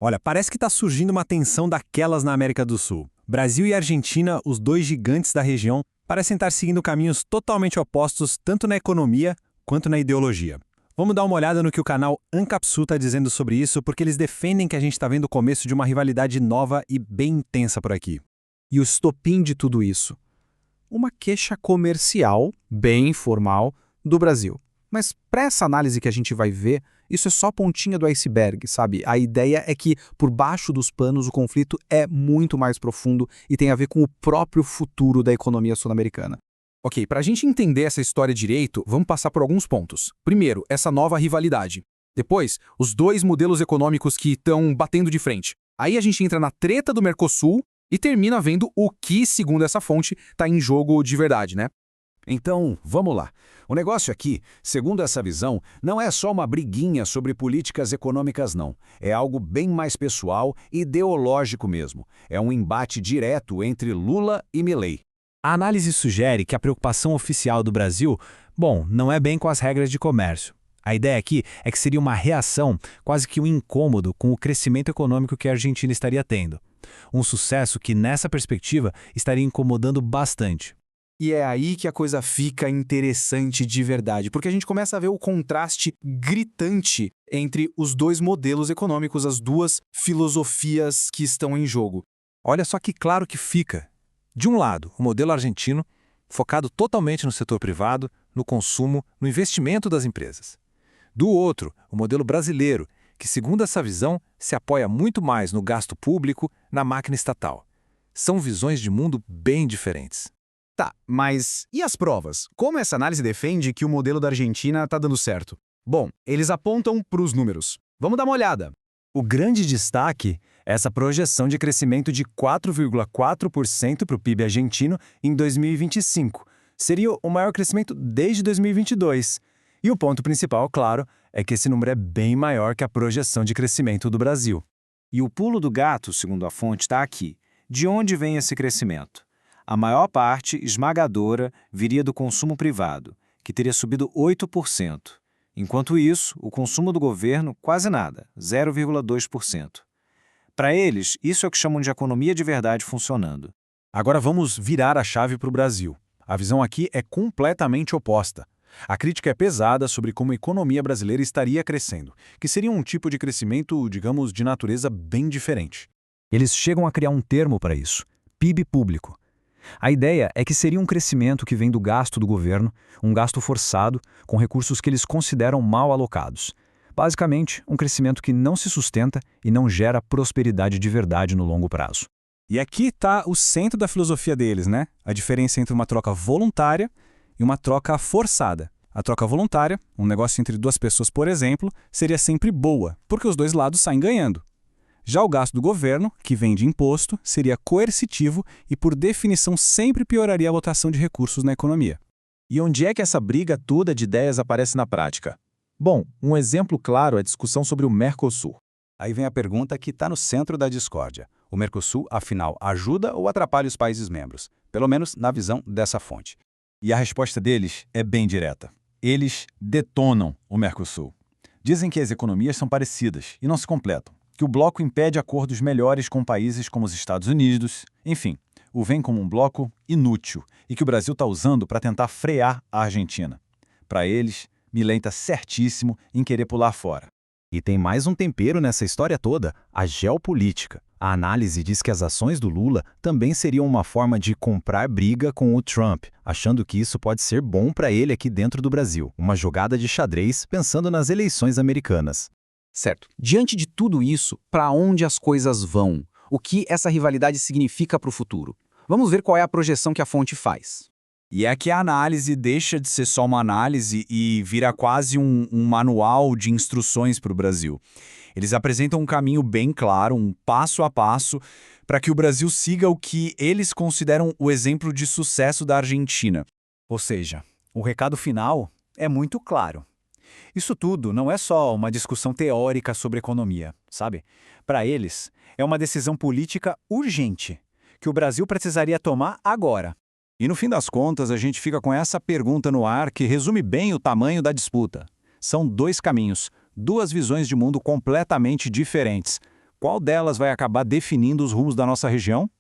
Olha, parece que está surgindo uma tensão daquelas na América do Sul. Brasil e Argentina, os dois gigantes da região, parecem estar seguindo caminhos totalmente opostos tanto na economia quanto na ideologia. Vamos dar uma olhada no que o canal Ancapsu está dizendo sobre isso, porque eles defendem que a gente está vendo o começo de uma rivalidade nova e bem intensa por aqui. E o estopim de tudo isso? Uma queixa comercial, bem formal, do Brasil. Mas para essa análise que a gente vai ver, isso é só a pontinha do iceberg, sabe? A ideia é que, por baixo dos panos, o conflito é muito mais profundo e tem a ver com o próprio futuro da economia sul-americana. Ok, para a gente entender essa história direito, vamos passar por alguns pontos. Primeiro, essa nova rivalidade. Depois, os dois modelos econômicos que estão batendo de frente. Aí a gente entra na treta do Mercosul e termina vendo o que, segundo essa fonte, está em jogo de verdade, né? Então, vamos lá. O negócio aqui, segundo essa visão, não é só uma briguinha sobre políticas econômicas, não. É algo bem mais pessoal e ideológico mesmo. É um embate direto entre Lula e Milei. A análise sugere que a preocupação oficial do Brasil, não é bem com as regras de comércio. A ideia aqui é que seria uma reação, quase que um incômodo com o crescimento econômico que a Argentina estaria tendo. Um sucesso que, nessa perspectiva, estaria incomodando bastante. E é aí que a coisa fica interessante de verdade, porque a gente começa a ver o contraste gritante entre os dois modelos econômicos, as duas filosofias que estão em jogo. Olha só que claro que fica. De um lado, o modelo argentino, focado totalmente no setor privado, no consumo, no investimento das empresas. Do outro, o modelo brasileiro, que, segundo essa visão, se apoia muito mais no gasto público, na máquina estatal. São visões de mundo bem diferentes. Tá, mas e as provas? Como essa análise defende que o modelo da Argentina está dando certo? Bom, eles apontam para os números. Vamos dar uma olhada. O grande destaque é essa projeção de crescimento de 4,4% para o PIB argentino em 2025. Seria o maior crescimento desde 2022. E o ponto principal, claro, é que esse número é bem maior que a projeção de crescimento do Brasil. E o pulo do gato, segundo a fonte, está aqui. De onde vem esse crescimento? A maior parte, esmagadora, viria do consumo privado, que teria subido 8%. Enquanto isso, o consumo do governo, quase nada, 0,2%. Para eles, isso é o que chamam de economia de verdade funcionando. Agora vamos virar a chave para o Brasil. A visão aqui é completamente oposta. A crítica é pesada sobre como a economia brasileira estaria crescendo, que seria um tipo de crescimento, digamos, de natureza bem diferente. Eles chegam a criar um termo para isso, PIB público. A ideia é que seria um crescimento que vem do gasto do governo, um gasto forçado, com recursos que eles consideram mal alocados. Basicamente, um crescimento que não se sustenta e não gera prosperidade de verdade no longo prazo. E aqui está o centro da filosofia deles, né? A diferença entre uma troca voluntária e uma troca forçada. A troca voluntária, um negócio entre duas pessoas, por exemplo, seria sempre boa, porque os dois lados saem ganhando. Já o gasto do governo, que vem de imposto, seria coercitivo e, por definição, sempre pioraria a alocação de recursos na economia. E onde é que essa briga toda de ideias aparece na prática? Bom, um exemplo claro é a discussão sobre o Mercosul. Aí vem a pergunta que está no centro da discórdia. O Mercosul, afinal, ajuda ou atrapalha os países membros? Pelo menos na visão dessa fonte. E a resposta deles é bem direta. Eles detonam o Mercosul. Dizem que as economias são parecidas e não se completam, que o bloco impede acordos melhores com países como os Estados Unidos, enfim, o vem como um bloco inútil e que o Brasil está usando para tentar frear a Argentina. Para eles, Milei está certíssimo em querer pular fora. E tem mais um tempero nessa história toda, a geopolítica. A análise diz que as ações do Lula também seriam uma forma de comprar briga com o Trump, achando que isso pode ser bom para ele aqui dentro do Brasil. Uma jogada de xadrez pensando nas eleições americanas. Certo. Diante de tudo isso, para onde as coisas vão? O que essa rivalidade significa para o futuro? Vamos ver qual é a projeção que a fonte faz. E é que a análise deixa de ser só uma análise e vira quase um manual de instruções para o Brasil. Eles apresentam um caminho bem claro, um passo a passo, para que o Brasil siga o que eles consideram o exemplo de sucesso da Argentina. Ou seja, o recado final é muito claro. Isso tudo não é só uma discussão teórica sobre economia, sabe? Para eles, é uma decisão política urgente, que o Brasil precisaria tomar agora. E no fim das contas, a gente fica com essa pergunta no ar que resume bem o tamanho da disputa. São dois caminhos, duas visões de mundo completamente diferentes. qual delas vai acabar definindo os rumos da nossa região?